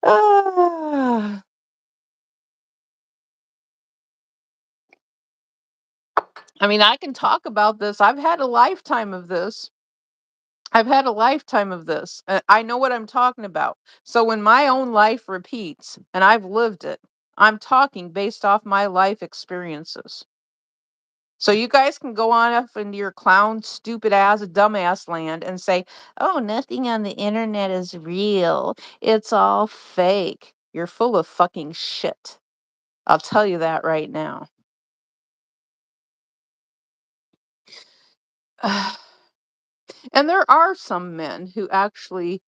Ah. I mean, I can talk about this. I've had a lifetime of this. I've had a lifetime of this. I know what I'm talking about. So when my own life repeats and I've lived it, I'm talking based off my life experiences. So you guys can go on up into your clown, stupid ass, dumbass land and say, oh, nothing on the internet is real. It's all fake. You're full of fucking shit. I'll tell you that right now. And there are some men who actually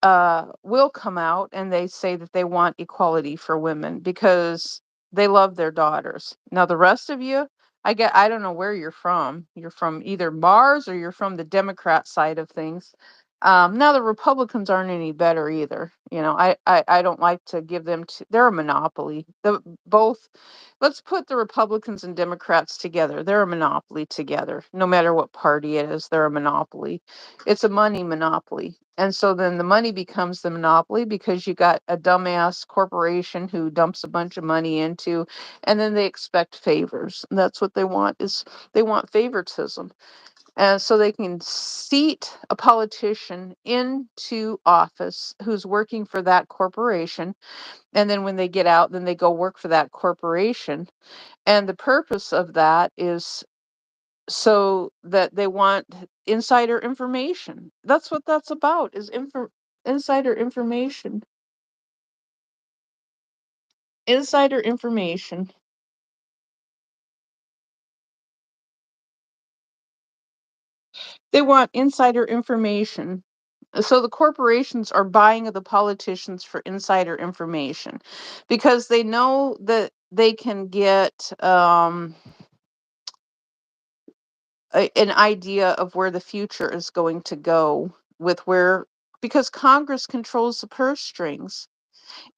will come out and they say that they want equality for women because they love their daughters. Now the rest of you, I don't know where you're from. You're from either Mars or you're from the Democrat side of things. Now the Republicans aren't any better either. I don't like to give them to, they're a monopoly. The both Let's put the Republicans and Democrats together. They're a monopoly together. No matter what party it is, they're a monopoly. It's a money monopoly. And so then the money becomes the monopoly because you got a dumbass corporation who dumps a bunch of money into, and then they expect favors. And that's what they want, is they want favoritism. And so they can seat a politician into office who's working for that corporation. And then when they get out, then they go work for that corporation. And the purpose of that is so that they want insider information. That's what that's about, is insider information. Insider information. They want insider information. So the corporations are buying the politicians for insider information because they know that they can get an idea of where the future is going to go with where, because Congress controls the purse strings.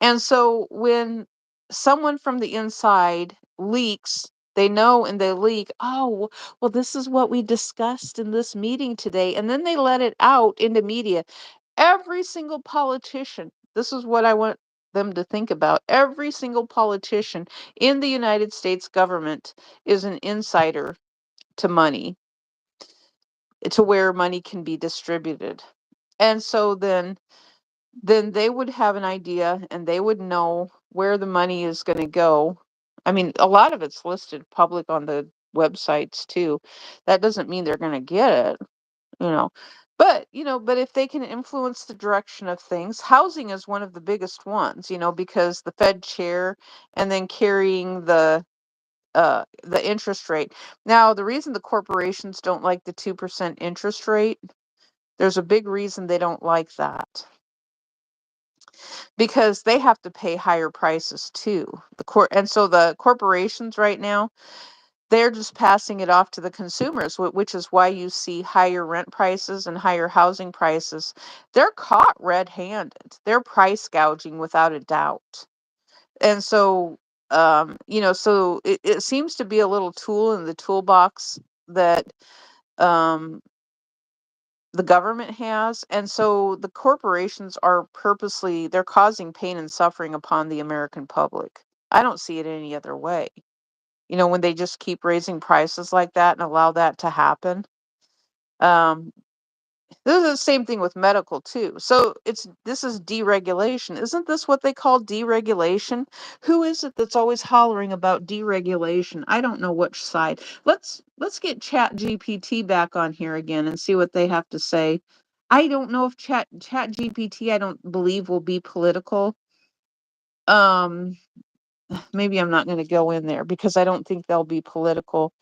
And so when someone from the inside leaks, they know and they leak, oh, well, this is what we discussed in this meeting today. And then they let it out into media. Every single politician, this is what I want them to think about. Every single politician in the United States government is an insider to money, to where money can be distributed. And so then they would have an idea and they would know where the money is going to go. I mean, a lot of it's listed public on the websites too. That doesn't mean they're going to get it, you know. But if they can influence the direction of things, housing is one of the biggest ones, because the Fed chair and then carrying the interest rate. Now, the reason the corporations don't like the 2% interest rate, there's a big reason they don't like that, because they have to pay higher prices too. And so the corporations right now, they're just passing it off to the consumers, which is why you see higher rent prices and higher housing prices. They're caught red-handed. They're price gouging without a doubt. And so so it seems to be a little tool in the toolbox that um the government has. And so the corporations are purposely, they're causing pain and suffering upon the American public. I don't see it any other way. When they just keep raising prices like that and allow that to happen. um this is the same thing with medical too. So this is deregulation. Isn't this what they call deregulation? Who is it that's always hollering about deregulation? I don't know which side. Let's get Chat GPT back on here again and see what they have to say. I don't know if Chat GPT, I don't believe will be political. Um, maybe I'm not going to go in there because I don't think they'll be political.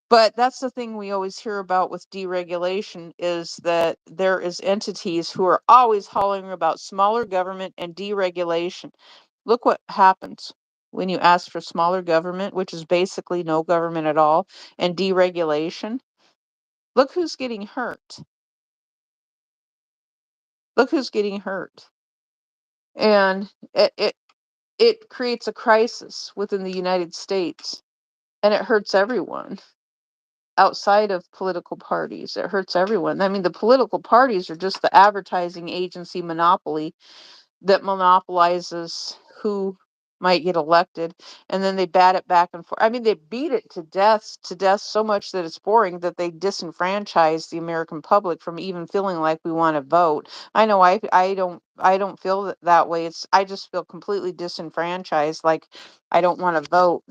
But that's the thing we always hear about with deregulation is that there is entities who are always hollering about smaller government and deregulation. Look what happens when you ask for smaller government, which is basically no government at all, and deregulation. Look who's getting hurt. Look who's getting hurt. And it creates a crisis within the United States, and it hurts everyone outside of political parties. It hurts everyone. I mean, the political parties are just the advertising agency monopoly that monopolizes who might get elected, and then they bat it back and forth. I mean, they beat it to death so much that it's boring that they disenfranchise the American public from even feeling like we want to vote. I know I don't feel that way. I just feel completely disenfranchised, like I don't want to vote,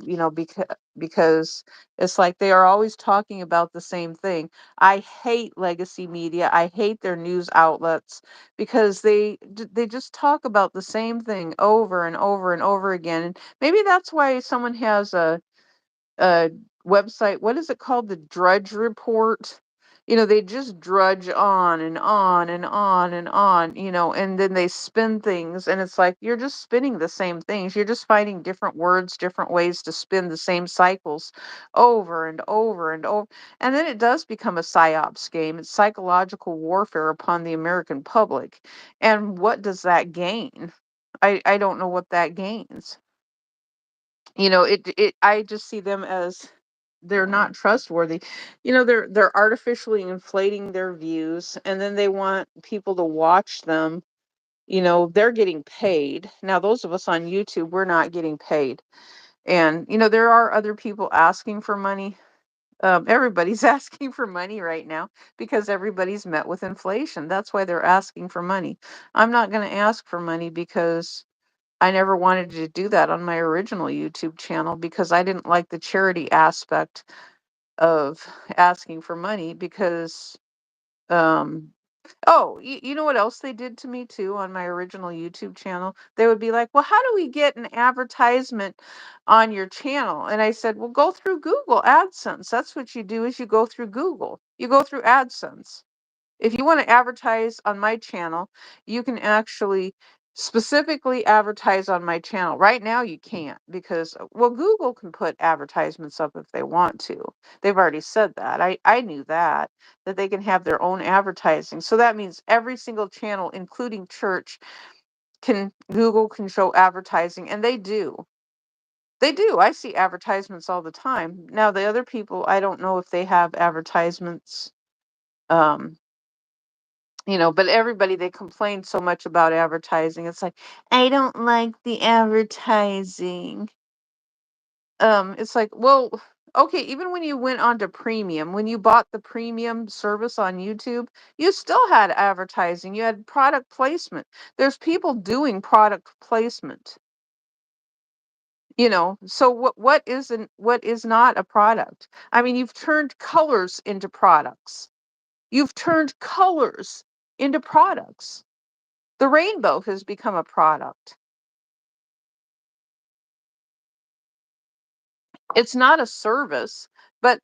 because it's like they are always talking about the same thing. I hate legacy media. I hate their news outlets because they just talk about the same thing over and over and over again. And maybe that's why someone has a website. What is it called? The Drudge Report. They just drudge on and on and on and on, and then they spin things. And it's like you're just spinning the same things. You're just finding different words, different ways to spin the same cycles over and over and over. And then it does become a psyops game. It's psychological warfare upon the American public. And what does that gain? I don't know what that gains. I just see them as they're not trustworthy. They're artificially inflating their views, and then they want people to watch them. They're getting paid. Now those of us on YouTube, we're not getting paid. And there are other people asking for money. Everybody's asking for money right now because everybody's met with inflation. That's why they're asking for money. I'm not going to ask for money because I never wanted to do that on my original YouTube channel because I didn't like the charity aspect of asking for money because um oh, you know what else they did to me too on my original YouTube channel? They would be like, "Well, how do we get an advertisement on your channel?" And I said, "Well, go through Google AdSense. That's what you do is you go through Google. You go through AdSense. If you want to advertise on my channel, you can actually specifically advertise on my channel. Right now, you can't because, well, Google can put advertisements up if they want to. They've already said that. I knew that they can have their own advertising. So that means every single channel, including church, Google can show advertising, and they do. They do. I see advertisements all the time. Now, the other people, I don't know if they have advertisements. Um, but everybody, they complain so much about advertising. It's like, I don't like the advertising. It's like, well, okay, even when you went on to premium, when you bought the premium service on YouTube, you still had advertising. You had product placement. There's people doing product placement. So what is not a product? I mean, you've turned colors into products. You've turned colors into products. The rainbow has become a product. It's not a service, but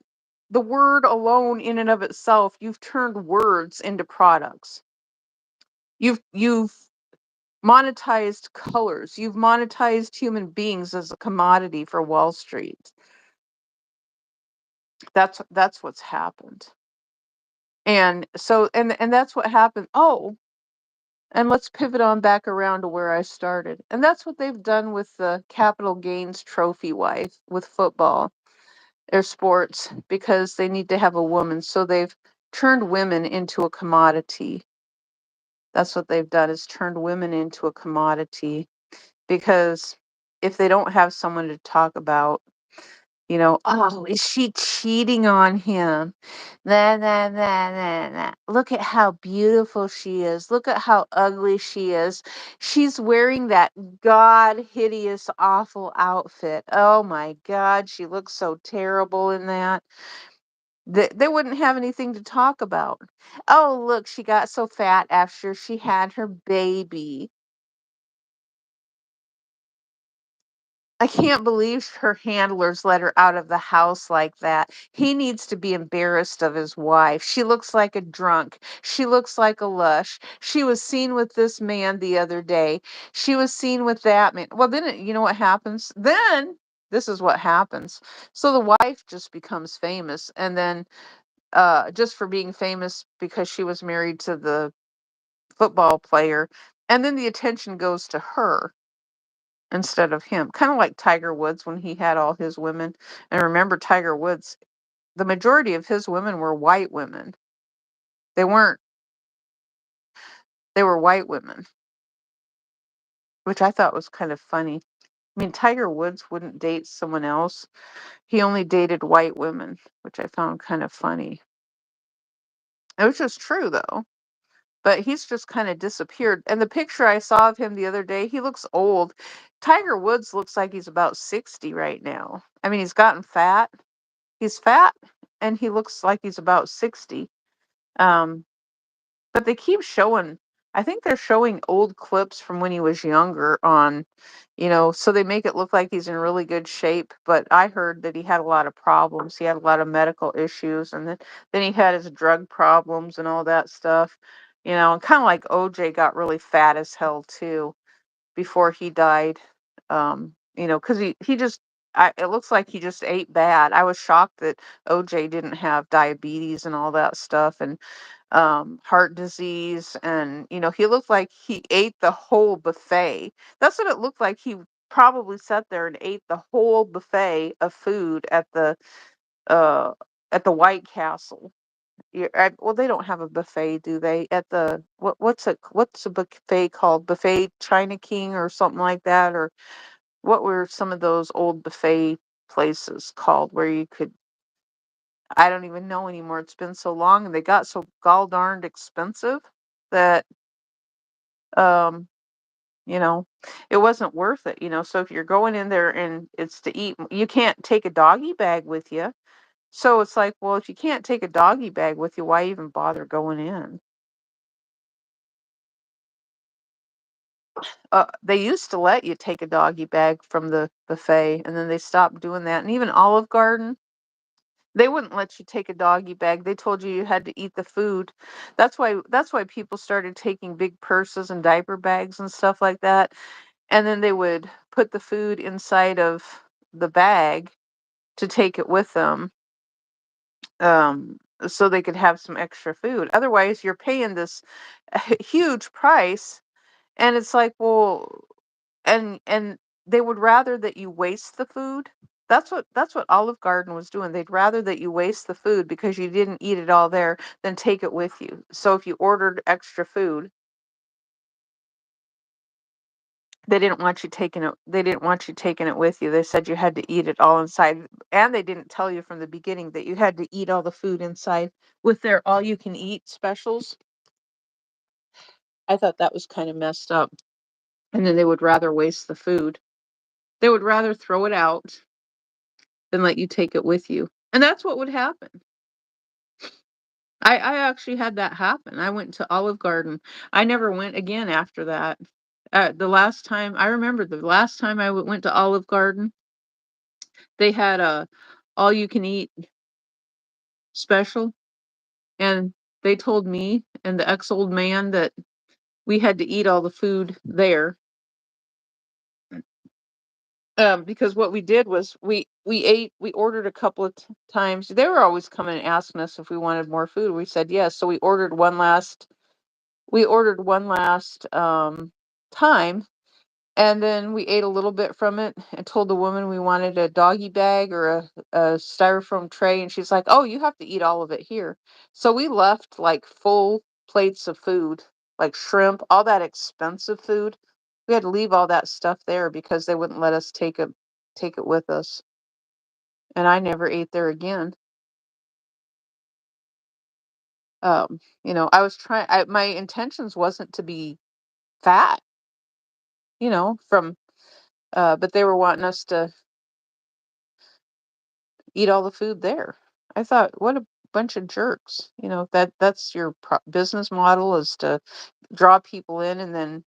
the word alone in and of itself, you've turned words into products. You've monetized colors. You've monetized human beings as a commodity for Wall Street. That's what's happened. And so and that's what happened. Oh, and let's pivot on back around to where I started. And that's what they've done with the capital gains trophy wife with football or sports because they need to have a woman. So they've turned women into a commodity. That's what they've done is turned women into a commodity because if they don't have someone to talk about, oh, is she cheating on him? Nah, nah, nah, nah, nah. Look at how beautiful she is. Look at how ugly she is. She's wearing that god hideous, awful outfit. Oh my God, she looks so terrible in that. They wouldn't have anything to talk about. Oh, look, she got so fat after she had her baby. I can't believe her handlers let her out of the house like that. He needs to be embarrassed of his wife. She looks like a drunk. She looks like a lush. She was seen with this man the other day. She was seen with that man. Well, then you know what happens? Then this is what happens. So the wife just becomes famous, and then just for being famous because she was married to the football player, and then the attention goes to her instead of him. Kind of like Tiger Woods when he had all his women. And remember, Tiger Woods, the majority of his women were white women. They weren't, they were white women, which I thought was kind of funny. I mean, Tiger Woods wouldn't date someone else. He only dated white women, which I found kind of funny. It was just true, though. But he's just kind of disappeared. And the picture I saw of him the other day, he looks old. Tiger Woods looks like he's about 60 right now. I mean, he's gotten fat. He's fat and he looks like he's about 60. Um, but they keep showing, I think they're showing old clips from when he was younger on, so they make it look like he's in really good shape. But I heard that he had a lot of problems. He had a lot of medical issues, and then he had his drug problems and all that stuff. And kind of like OJ got really fat as hell too before he died. Because he just, it looks like he just ate bad. I was shocked that OJ didn't have diabetes and all that stuff, and heart disease, and he looked like he ate the whole buffet. That's what it looked like. He probably sat there and ate the whole buffet of food uh at the White Castle. Well, they don't have a buffet, do they? At the what's a buffet called? Buffet China King or something like that, or what were some of those old buffet places called where you could, I don't even know anymore. It's been so long and they got so gall darned expensive that um you know it wasn't worth it. So if you're going in there and it's to eat, you can't take a doggy bag with you. So it's like, well, if you can't take a doggy bag with you, why even bother going in? They used to let you take a doggy bag from the buffet, and then they stopped doing that. And even Olive Garden, they wouldn't let you take a doggy bag. They told you had to eat the food. That's why people started taking big purses and diaper bags and stuff like that. And then they would put the food inside of the bag to take it with them, so they could have some extra food. Otherwise, you're paying this huge price, and it's like, well, and they would rather that you waste the food. That's what Olive Garden was doing. They'd rather that you waste the food because you didn't eat it all there than take it with you. So if you ordered extra food, they didn't want you taking it with you. They said you had to eat it all inside, and they didn't tell you from the beginning that you had to eat all the food inside with their all you can eat specials. I thought that was kind of messed up. And then they would rather waste the food. They would rather throw it out than let you take it with you. And that's what would happen. I actually had that happen. I went to Olive Garden. I never went again after that. The last time I remember, the last time I went to Olive Garden, they had a all you can eat special, and they told me and the ex old man that we had to eat all the food there. Because what we did was we ordered a couple of times. They were always coming and asking us if we wanted more food. We said yes, so we ordered one last time, and then we ate a little bit from it and told the woman we wanted a doggy bag or a styrofoam tray, and she's like, "Oh, you have to eat all of it here." So we left like full plates of food, like shrimp, all that expensive food. We had to leave all that stuff there because they wouldn't let us take it with us. And I never ate there again. I was trying. My intentions wasn't to be fat, from but they were wanting us to eat all the food there. I thought, what a bunch of jerks. That's your business model, is to draw people in and then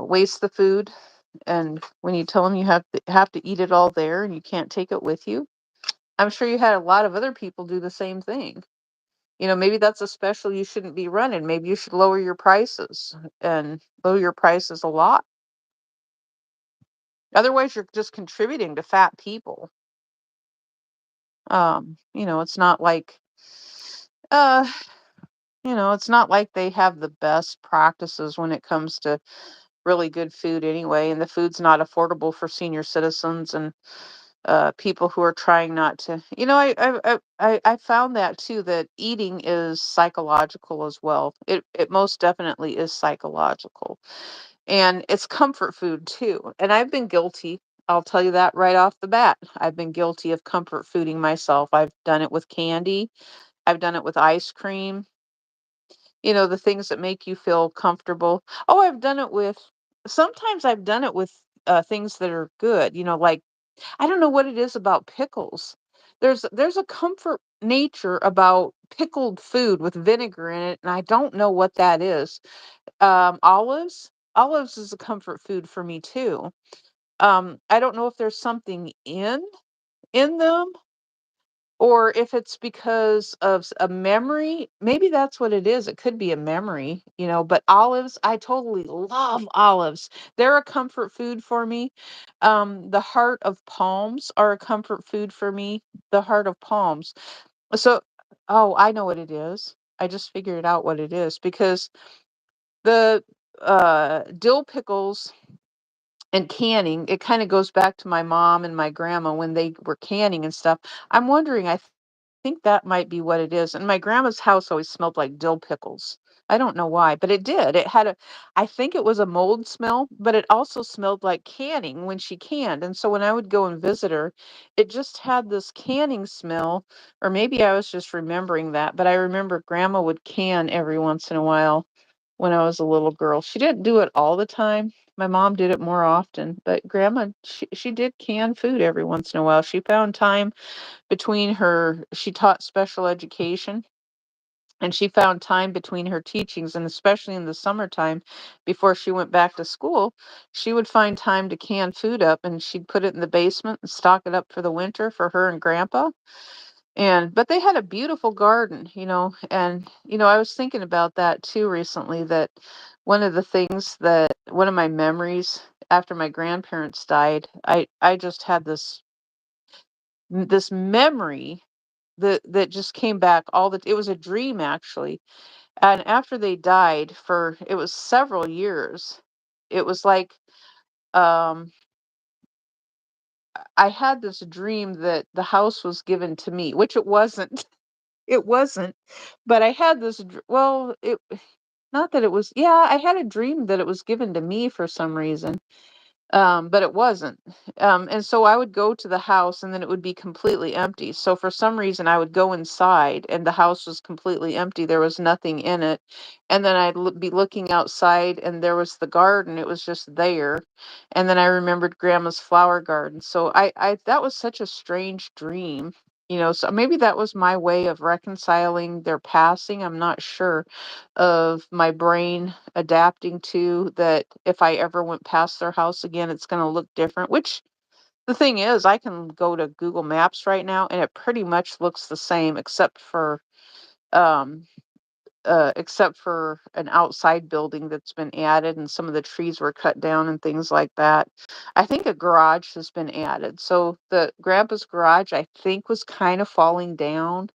waste the food. And when you tell them you have to eat it all there and you can't take it with you, I'm sure you had a lot of other people do the same thing. Maybe that's a special you shouldn't be running. Maybe you should lower your prices, and lower your prices a lot. Otherwise, you're just contributing to fat people. It's not like uh, it's not like they have the best practices when it comes to really good food anyway, and the food's not affordable for senior citizens and people who are trying not to. I found that too, that eating is psychological as well. It most definitely is psychological, and it's comfort food too. And I've been guilty. I'll tell you that right off the bat. I've been guilty of comfort fooding myself. I've done it with candy. I've done it with ice cream. The things that make you feel comfortable. Oh, sometimes I've done it with things that are good, like, I don't know what it is about pickles. There's a comfort nature about pickled food with vinegar in it, and I don't know what that is. Olives. Olives is a comfort food for me too. I don't know if there's something in them, or if it's because of a memory. Maybe that's what it is. It could be a memory, but olives, I totally love olives. They're a comfort food for me. The heart of palms are a comfort food for me. The heart of palms. So, oh, I know what it is. I just figured out what it is, because the dill pickles and canning, it kind of goes back to my mom and my grandma when they were canning and stuff. I'm wondering, think that might be what it is. And my grandma's house always smelled like dill pickles. I don't know why, but it did. I think it was a mold smell, but it also smelled like canning when she canned. And so when I would go and visit her, it just had this canning smell. Or maybe I was just remembering that, but I remember grandma would can every once in a while when I was a little girl. She didn't do it all the time. My mom did it more often, but grandma, she did can food every once in a while. She found time she taught special education, and she found time between her teachings, and especially in the summertime before she went back to school, she would find time to can food up, and she'd put it in the basement and stock it up for the winter for her and grandpa. But they had a beautiful garden, and I was thinking about that too recently, that one of my memories after my grandparents died, I just had this memory that just came back. It was a dream, actually. And after they died, for it was several years, it was like, um I had this dream that the house was given to me, which it wasn't. It wasn't. But I had well, it not that it was. Yeah, I had a dream that it was given to me for some reason. But it wasn't. And so I would go to the house, and then it would be completely empty. So for some reason, I would go inside and the house was completely empty. There was nothing in it. And then be looking outside, and there was the garden. It was just there. And then I remembered grandma's flower garden. So that was such a strange dream. So maybe that was my way of reconciling their passing. I'm not sure, of my brain adapting to that. If I ever went past their house again, it's going to look different. Which, the thing is, I can go to Google Maps right now, and it pretty much looks the same, um, except for an outside building that's been added, and some of the trees were cut down and things like that. I think a garage has been added. So the grandpa's garage, I think, was kind of falling down,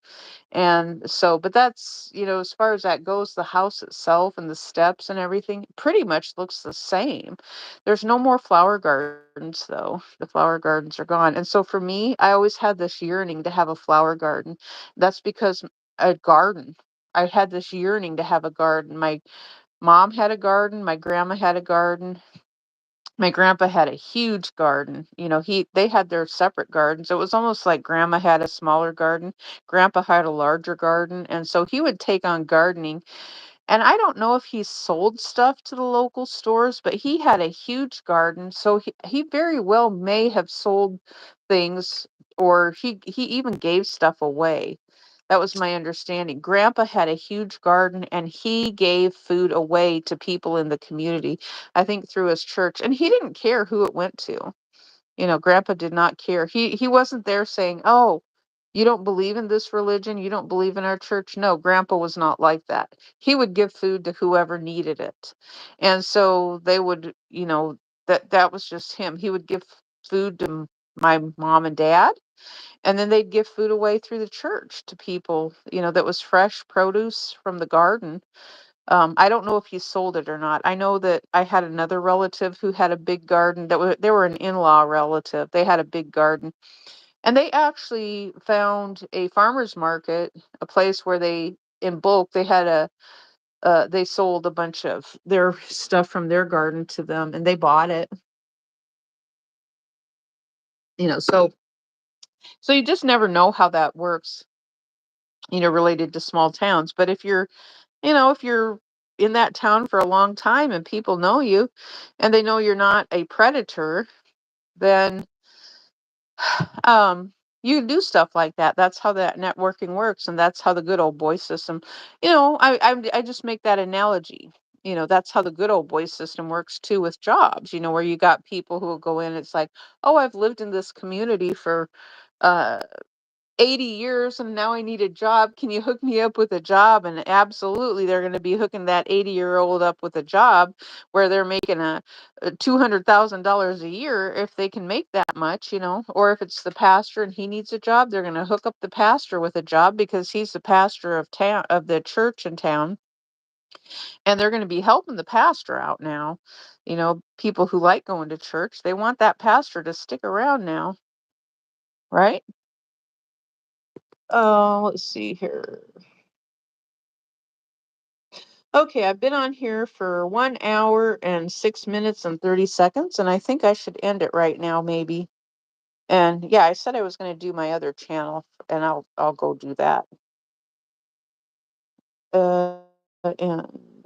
and so, but that's, as far as that goes, the house itself and the steps and everything pretty much looks the same. There's no more flower gardens, though. The flower gardens are gone. And so for me, I always had this yearning to have a flower garden. That's because a garden. I had this yearning to have a garden. My mom had a garden, my grandma had a garden, my grandpa had a huge garden. They had their separate gardens. It was almost like grandma had a smaller garden, grandpa had a larger garden, and so he would take on gardening. And I don't know if he sold stuff to the local stores, but he had a huge garden, so he very well may have sold things, or he even gave stuff away. That was my understanding. Grandpa had a huge garden and he gave food away to people in the community, I think through his church. And he didn't care who it went to. Grandpa did not care. He wasn't there saying, "Oh, you don't believe in this religion? You don't believe in our church?" No, Grandpa was not like that. He would give food to whoever needed it. And so they would, that was just him. He would give food to my mom and dad, and then they'd give food away through the church to people, that was fresh produce from the garden. I don't know if he sold it or not. I know that I had another relative who had a big garden. They were an in-law relative. They had a big garden, and they actually found a farmer's market, a place where they in bulk they had they sold a bunch of their stuff from their garden to them, and they bought it. So you just never know how that works, related to small towns. But if you're in that town for a long time and people know you and they know you're not a predator, then you can do stuff like that. That's how that networking works, and that's how the good old boy system. I just make that analogy. That's how the good old boy system works too with jobs. Where you got people who will go in. It's like, oh, I've lived in this community for uh 80 years and now I need a job. Can you hook me up with a job? And absolutely, they're going to be hooking that 80-year-old up with a job where they're making a $200,000 a year if they can make that much, Or if it's the pastor and he needs a job, they're going to hook up the pastor with a job because he's the pastor of town, of the church in town, and they're going to be helping the pastor out now. People who like going to church, they want that pastor to stick around now, right? Let's see here. Okay, I've been on here for 1 hour and 6 minutes and 30 seconds, and I think I should end it right now, maybe. And yeah, I said I was going to do my other channel, and I'll go do that. And